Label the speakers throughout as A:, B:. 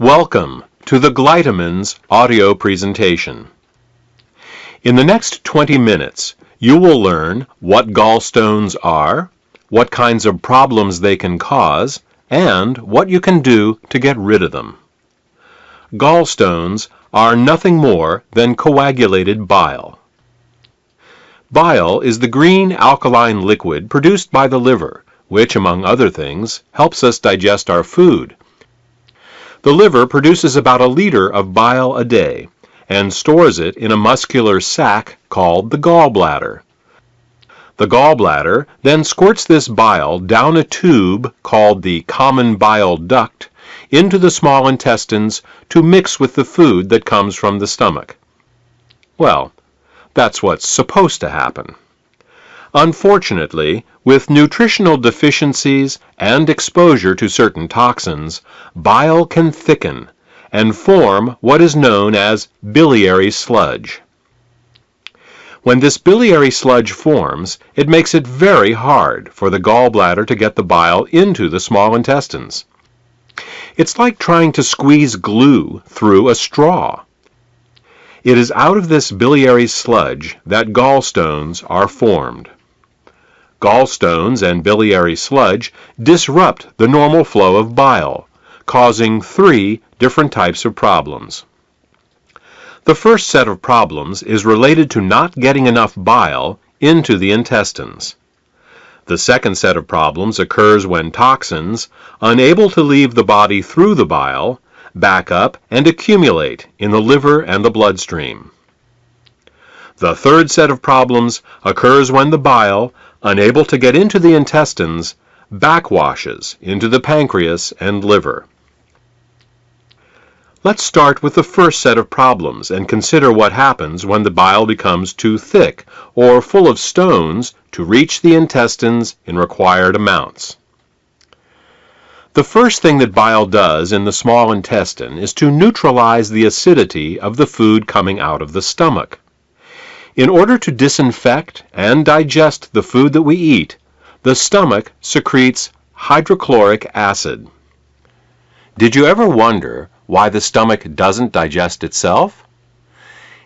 A: Welcome to the Glytamins audio presentation. In the next 20 minutes, you will learn what gallstones are, what kinds of problems they can cause, and what you can do to get rid of them. Gallstones are nothing more than coagulated bile. Bile is the green alkaline liquid produced by the liver, which, among other things, helps us digest our food. The liver produces about a liter of bile a day and stores it in a muscular sac called the gallbladder. The gallbladder then squirts this bile down a tube called the common bile duct into the small intestines to mix with the food that comes from the stomach. Well, that's what's supposed to happen. Unfortunately, with nutritional deficiencies and exposure to certain toxins, bile can thicken and form what is known as biliary sludge. When this biliary sludge forms, it makes it very hard for the gallbladder to get the bile into the small intestines. It's like trying to squeeze glue through a straw. It is out of this biliary sludge that gallstones are formed. Gallstones and biliary sludge disrupt the normal flow of bile, causing 3 different types of problems. The first set of problems is related to not getting enough bile into the intestines. The second set of problems occurs when toxins, unable to leave the body through the bile, back up and accumulate in the liver and the bloodstream. The third set of problems occurs when the bile, unable to get into the intestines, backwashes into the pancreas and liver. Let's start with the first set of problems and consider what happens when the bile becomes too thick or full of stones to reach the intestines in required amounts. The first thing that bile does in the small intestine is to neutralize the acidity of the food coming out of the stomach. In order to disinfect and digest the food that we eat, the stomach secretes hydrochloric acid. Did you ever wonder why the stomach doesn't digest itself?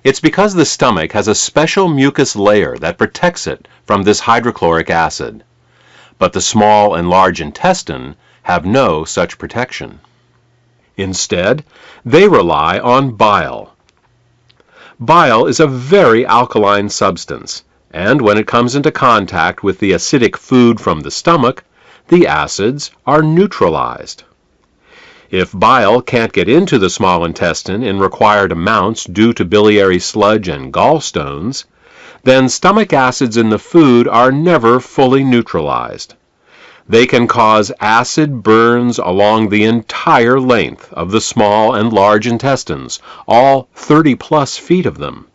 A: It's because the stomach has a special mucus layer that protects it from this hydrochloric acid. But the small and large intestine have no such protection. Instead, they rely on bile. Bile is a very alkaline substance, and when it comes into contact with the acidic food from the stomach, the acids are neutralized. If bile can't get into the small intestine in required amounts due to biliary sludge and gallstones, then stomach acids in the food are never fully neutralized. They can cause acid burns along the entire length of the small and large intestines, all 30+ feet of them.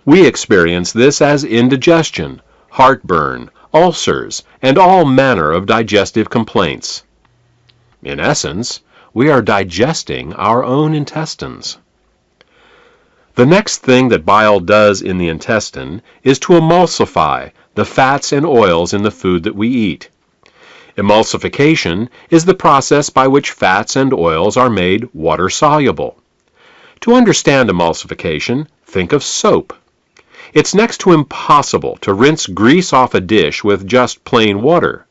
A: We experience this as indigestion, heartburn, ulcers, and all manner of digestive complaints. In essence, we are digesting our own intestines. The next thing that bile does in the intestine is to emulsify the fats and oils in the food that we eat. Emulsification is the process by which fats and oils are made water-soluble. To understand emulsification, think of soap. It's next to impossible to rinse grease off a dish with just plain water.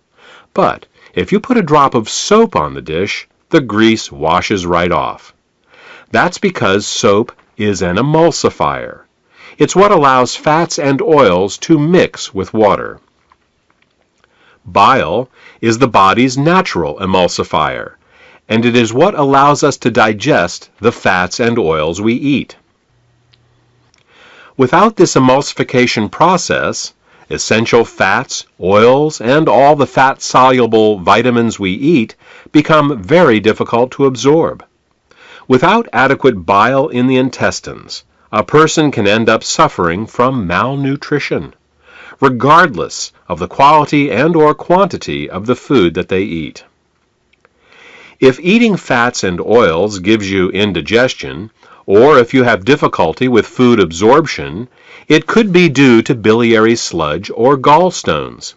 A: But if you put a drop of soap on the dish, the grease washes right off. That's because soap is an emulsifier. It's what allows fats and oils to mix with water. Bile is the body's natural emulsifier, and it is what allows us to digest the fats and oils we eat. Without this emulsification process, essential fats, oils, and all the fat-soluble vitamins we eat become very difficult to absorb. Without adequate bile in the intestines, a person can end up suffering from malnutrition, regardless of the quality and/or quantity of the food that they eat. If eating fats and oils gives you indigestion, or if you have difficulty with food absorption, it could be due to biliary sludge or gallstones.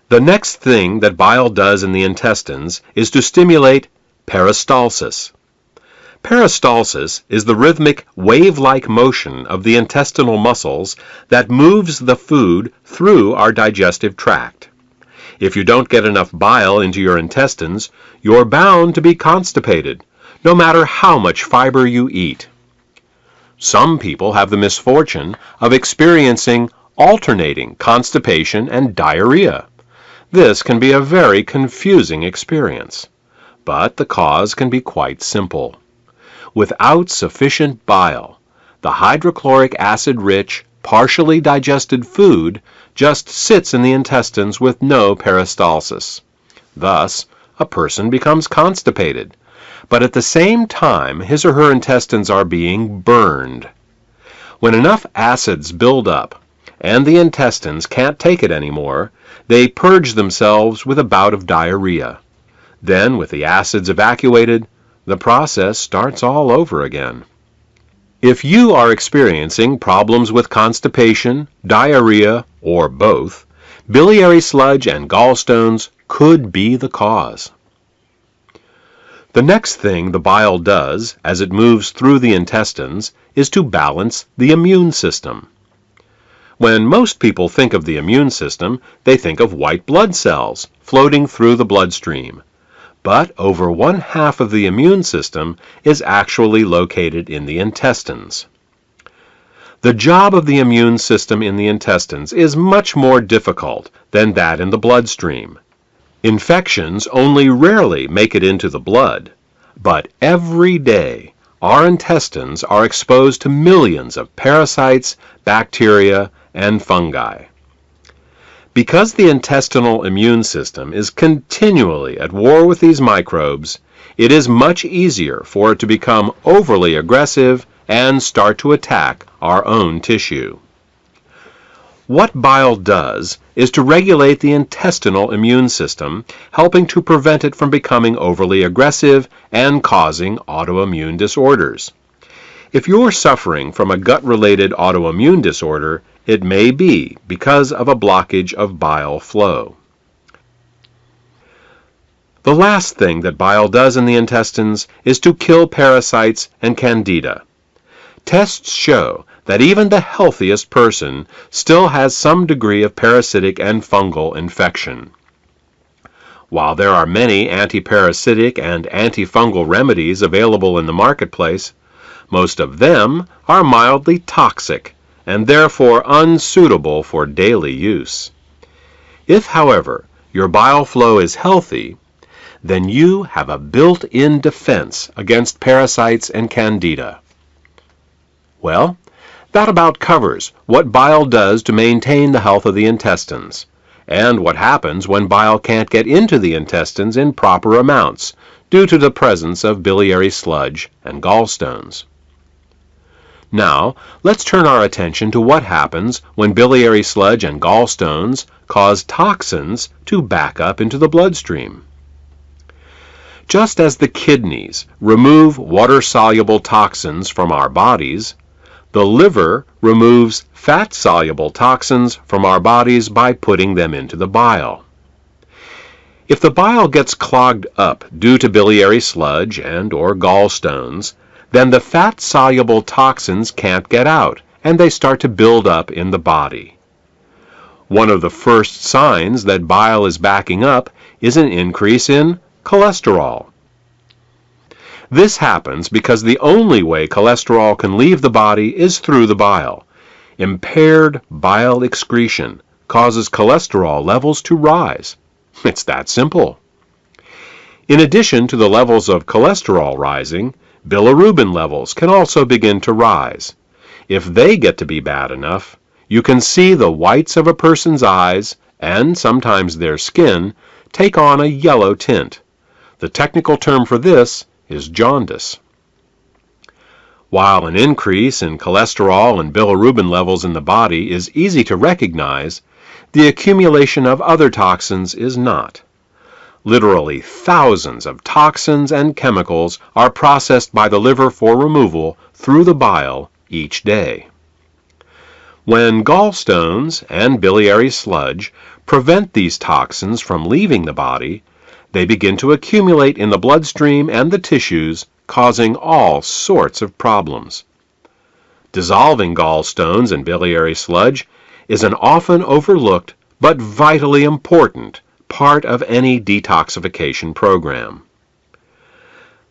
A: The next thing that bile does in the intestines is to stimulate Peristalsis. Peristalsis is the rhythmic wave-like motion of the intestinal muscles that moves the food through our digestive tract. If you don't get enough bile into your intestines, you're bound to be constipated, no matter how much fiber you eat. Some people have the misfortune of experiencing alternating constipation and diarrhea. This can be a very confusing experience, but the cause can be quite simple. Without sufficient bile, the hydrochloric acid-rich, partially digested food just sits in the intestines with no peristalsis. Thus, a person becomes constipated, but at the same time his or her intestines are being burned. When enough acids build up and the intestines can't take it anymore, they purge themselves with a bout of diarrhea. Then, with the acids evacuated, the process starts all over again. If you are experiencing problems with constipation, diarrhea, or both, biliary sludge and gallstones could be the cause. The next thing the bile does as it moves through the intestines is to balance the immune system. When most people think of the immune system, they think of white blood cells floating through the bloodstream. But over 1/2 of the immune system is actually located in the intestines. The job of the immune system in the intestines is much more difficult than that in the bloodstream. Infections only rarely make it into the blood, but every day our intestines are exposed to millions of parasites, bacteria, and fungi. Because the intestinal immune system is continually at war with these microbes, it is much easier for it to become overly aggressive and start to attack our own tissue. What bile does is to regulate the intestinal immune system, helping to prevent it from becoming overly aggressive and causing autoimmune disorders. If you're suffering from a gut-related autoimmune disorder, it may be because of a blockage of bile flow. The last thing that bile does in the intestines is to kill parasites and candida. Tests show that even the healthiest person still has some degree of parasitic and fungal infection. While there are many antiparasitic and antifungal remedies available in the marketplace, most of them are mildly toxic and therefore unsuitable for daily use. If, however, your bile flow is healthy, then you have a built-in defense against parasites and candida. Well, that about covers what bile does to maintain the health of the intestines, and what happens when bile can't get into the intestines in proper amounts due to the presence of biliary sludge and gallstones. Now, let's turn our attention to what happens when biliary sludge and gallstones cause toxins to back up into the bloodstream. Just as the kidneys remove water-soluble toxins from our bodies, the liver removes fat-soluble toxins from our bodies by putting them into the bile. If the bile gets clogged up due to biliary sludge and/or gallstones, then the fat-soluble toxins can't get out, and they start to build up in the body. One of the first signs that bile is backing up is an increase in cholesterol. This happens because the only way cholesterol can leave the body is through the bile. Impaired bile excretion causes cholesterol levels to rise. It's that simple. In addition to the levels of cholesterol rising, bilirubin levels can also begin to rise. If they get to be bad enough, you can see the whites of a person's eyes, and sometimes their skin, take on a yellow tint. The technical term for this is jaundice. While an increase in cholesterol and bilirubin levels in the body is easy to recognize, the accumulation of other toxins is not. Literally thousands of toxins and chemicals are processed by the liver for removal through the bile each day. When gallstones and biliary sludge prevent these toxins from leaving the body, They begin to accumulate in the bloodstream and the tissues, causing all sorts of problems. Dissolving gallstones in biliary sludge is an often overlooked but vitally important part of any detoxification program.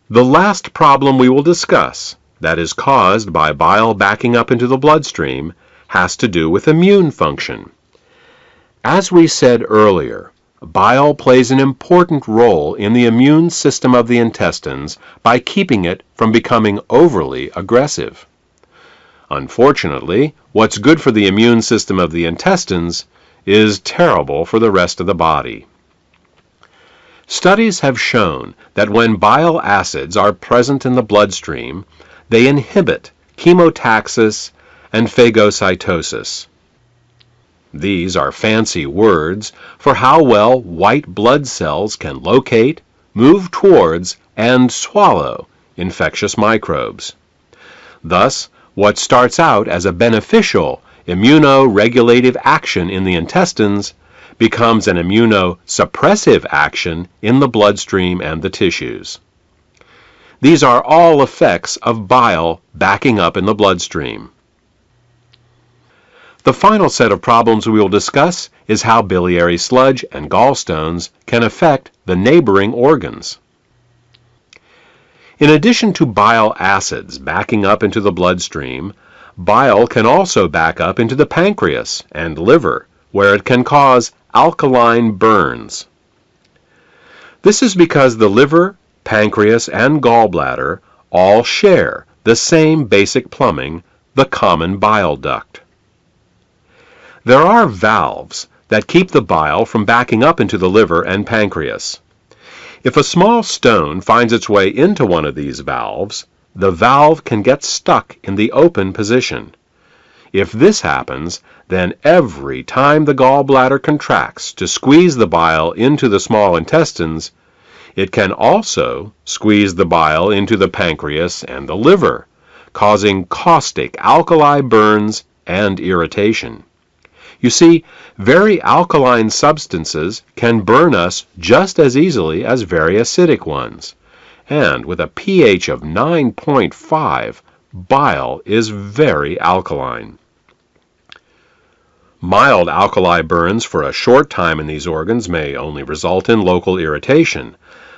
A: The last problem we will discuss, that is caused by bile backing up into the bloodstream, has to do with immune function. As we said earlier, bile plays an important role in the immune system of the intestines by keeping it from becoming overly aggressive. Unfortunately, what's good for the immune system of the intestines is terrible for the rest of the body. Studies have shown that when bile acids are present in the bloodstream, they inhibit chemotaxis and phagocytosis. These are fancy words for how well white blood cells can locate, move towards, and swallow infectious microbes. Thus, what starts out as a beneficial immunoregulative action in the intestines becomes an immunosuppressive action in the bloodstream and the tissues. These are all effects of bile backing up in the bloodstream. The final set of problems we will discuss is how biliary sludge and gallstones can affect the neighboring organs. In addition to bile acids backing up into the bloodstream, bile can also back up into the pancreas and liver, where it can cause alkaline burns. This is because the liver, pancreas, and gallbladder all share the same basic plumbing, the common bile duct. There are valves that keep the bile from backing up into the liver and pancreas. If a small stone finds its way into one of these valves, the valve can get stuck in the open position. If this happens, then every time the gallbladder contracts to squeeze the bile into the small intestines, it can also squeeze the bile into the pancreas and the liver, causing caustic alkali burns and irritation. You see, very alkaline substances can burn us just as easily as very acidic ones. And with a pH of 9.5, bile is very alkaline. Mild alkali burns for a short time in these organs may only result in local irritation,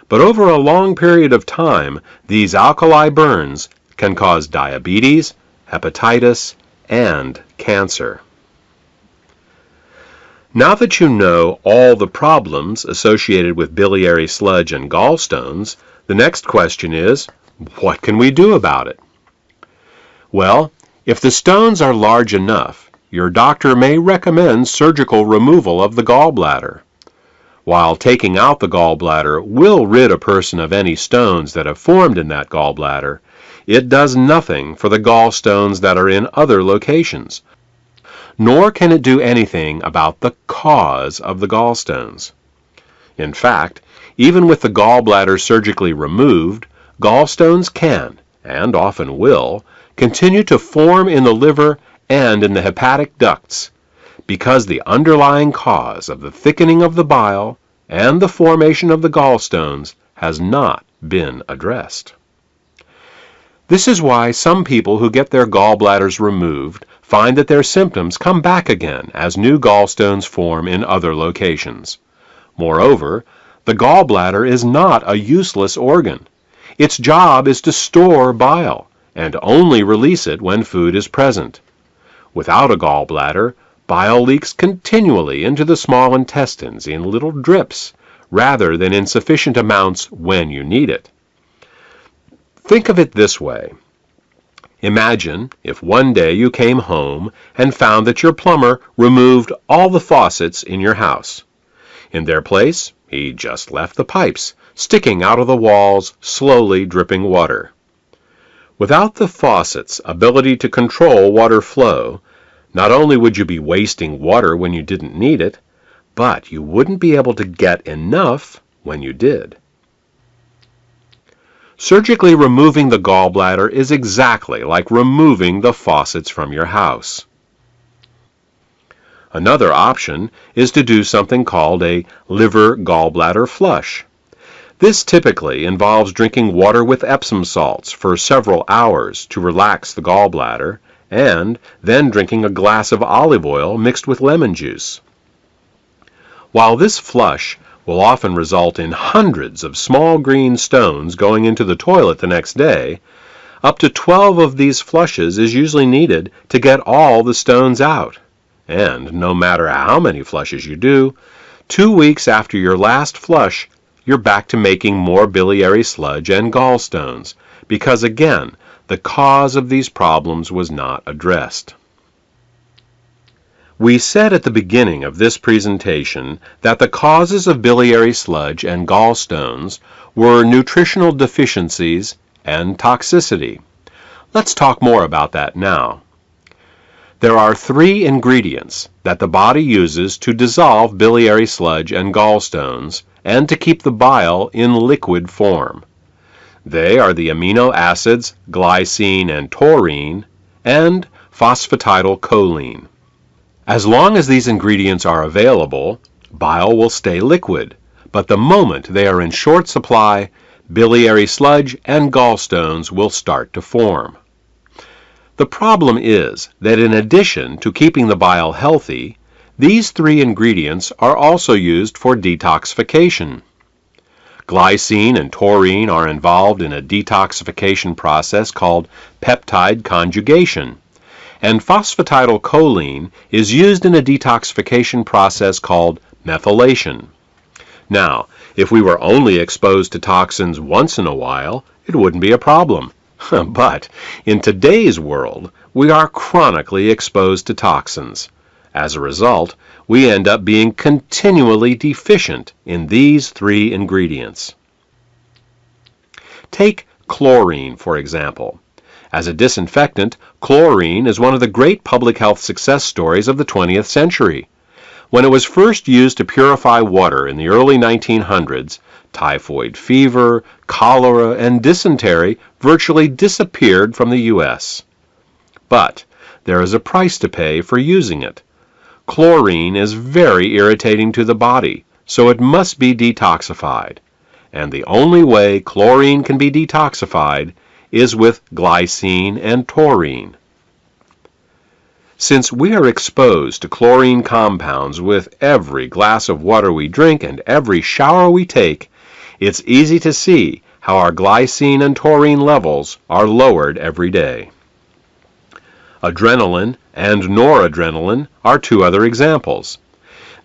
A: but over a long period of time, these alkali burns can cause diabetes, hepatitis, and cancer. Now that you know all the problems associated with biliary sludge and gallstones, the next question is, what can we do about it? Well, if the stones are large enough, your doctor may recommend surgical removal of the gallbladder. While taking out the gallbladder will rid a person of any stones that have formed in that gallbladder, it does nothing for the gallstones that are in other locations, nor can it do anything about the cause of the gallstones. In fact, even with the gallbladder surgically removed, gallstones can, and often will, continue to form in the liver and in the hepatic ducts, because the underlying cause of the thickening of the bile and the formation of the gallstones has not been addressed. This is why some people who get their gallbladders removed find that their symptoms come back again as new gallstones form in other locations. Moreover, the gallbladder is not a useless organ. Its job is to store bile and only release it when food is present. Without a gallbladder, bile leaks continually into the small intestines in little drips rather than in sufficient amounts when you need it. Think of it this way. Imagine if one day you came home and found that your plumber removed all the faucets in your house. In their place, he just left the pipes, sticking out of the walls, slowly dripping water. Without the faucet's ability to control water flow, not only would you be wasting water when you didn't need it, but you wouldn't be able to get enough when you did. Surgically removing the gallbladder is exactly like removing the faucets from your house. Another option is to do something called a liver gallbladder flush. This typically involves drinking water with Epsom salts for several hours to relax the gallbladder, and then drinking a glass of olive oil mixed with lemon juice. While this flush will often result in hundreds of small green stones going into the toilet the next day, up to 12 of these flushes is usually needed to get all the stones out. And no matter how many flushes you do, 2 weeks after your last flush, you're back to making more biliary sludge and gallstones, because again, the cause of these problems was not addressed. We said at the beginning of this presentation that the causes of biliary sludge and gallstones were nutritional deficiencies and toxicity. Let's talk more about that now. There are 3 ingredients that the body uses to dissolve biliary sludge and gallstones and to keep the bile in liquid form. They are the amino acids glycine and taurine and phosphatidylcholine. As long as these ingredients are available, bile will stay liquid, but the moment they are in short supply, biliary sludge and gallstones will start to form. The problem is that in addition to keeping the bile healthy, these 3 ingredients are also used for detoxification. Glycine and taurine are involved in a detoxification process called peptide conjugation, and phosphatidylcholine is used in a detoxification process called methylation. Now, if we were only exposed to toxins once in a while, it wouldn't be a problem. But in today's world, we are chronically exposed to toxins. As a result, we end up being continually deficient in these 3 ingredients. Take chlorine, for example. As a disinfectant, chlorine is one of the great public health success stories of the 20th century. When it was first used to purify water in the early 1900s, typhoid fever, cholera, and dysentery virtually disappeared from the U.S. But there is a price to pay for using it. Chlorine is very irritating to the body, so it must be detoxified. And the only way chlorine can be detoxified is with glycine and taurine. Since we are exposed to chlorine compounds with every glass of water we drink and every shower we take, it's easy to see how our glycine and taurine levels are lowered every day. Adrenaline and noradrenaline are 2 other examples.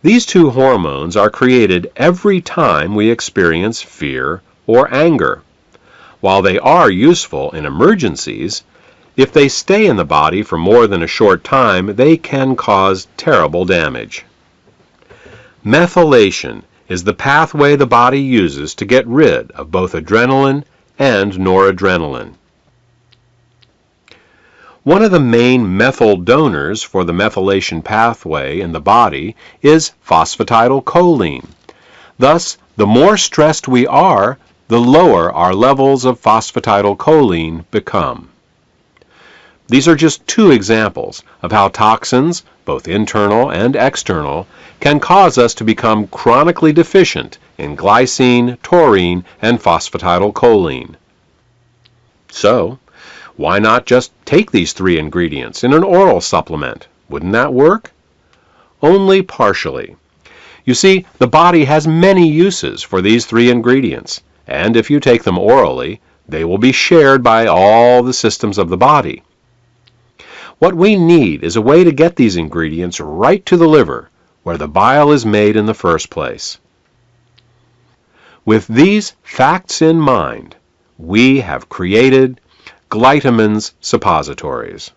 A: These 2 hormones are created every time we experience fear or anger. While they are useful in emergencies, if they stay in the body for more than a short time, they can cause terrible damage. Methylation is the pathway the body uses to get rid of both adrenaline and noradrenaline. One of the main methyl donors for the methylation pathway in the body is phosphatidylcholine. Thus, the more stressed we are, the lower our levels of phosphatidylcholine become. These are just 2 examples of how toxins, both internal and external, can cause us to become chronically deficient in glycine, taurine, and phosphatidylcholine. So, why not just take these 3 ingredients in an oral supplement? Wouldn't that work? Only partially. You see, the body has many uses for these 3 ingredients, and if you take them orally, they will be shared by all the systems of the body. What we need is a way to get these ingredients right to the liver, where the bile is made in the first place. With these facts in mind, we have created Glytamins suppositories.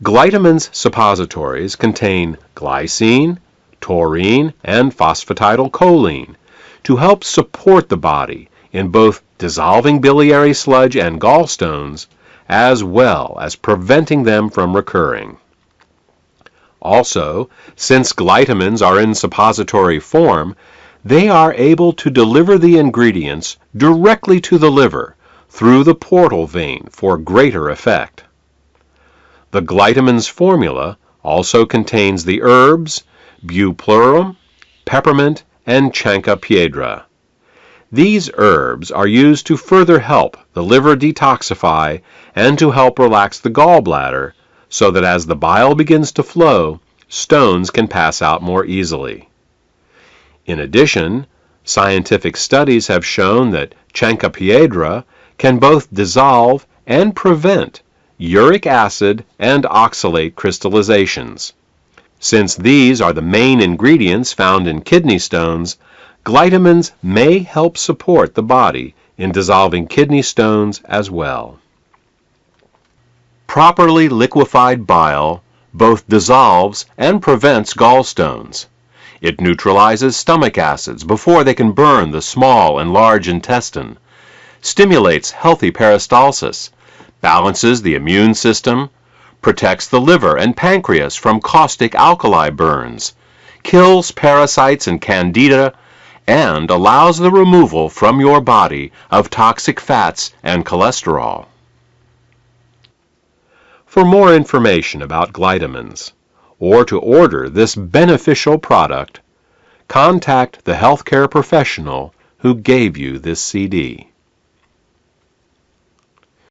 A: Glytamins suppositories contain glycine, taurine, and phosphatidylcholine to help support the body in both dissolving biliary sludge and gallstones, as well as preventing them from recurring. Also, since glytamins are in suppository form, they are able to deliver the ingredients directly to the liver through the portal vein for greater effect. The Glytamins formula also contains the herbs bupleurum, peppermint, and chancca piedra. These herbs are used to further help the liver detoxify and to help relax the gallbladder so that as the bile begins to flow, stones can pass out more easily. In addition, scientific studies have shown that Chancapiedra can both dissolve and prevent uric acid and oxalate crystallizations. Since these are the main ingredients found in kidney stones, Glytamins may help support the body in dissolving kidney stones as well. Properly liquefied bile both dissolves and prevents gallstones. It neutralizes stomach acids before they can burn the small and large intestine, stimulates healthy peristalsis, balances the immune system, protects the liver and pancreas from caustic alkali burns, kills parasites and candida, and allows the removal from your body of toxic fats and cholesterol. For more information about Glytamins, or to order this beneficial product, contact the healthcare professional who gave you this CD.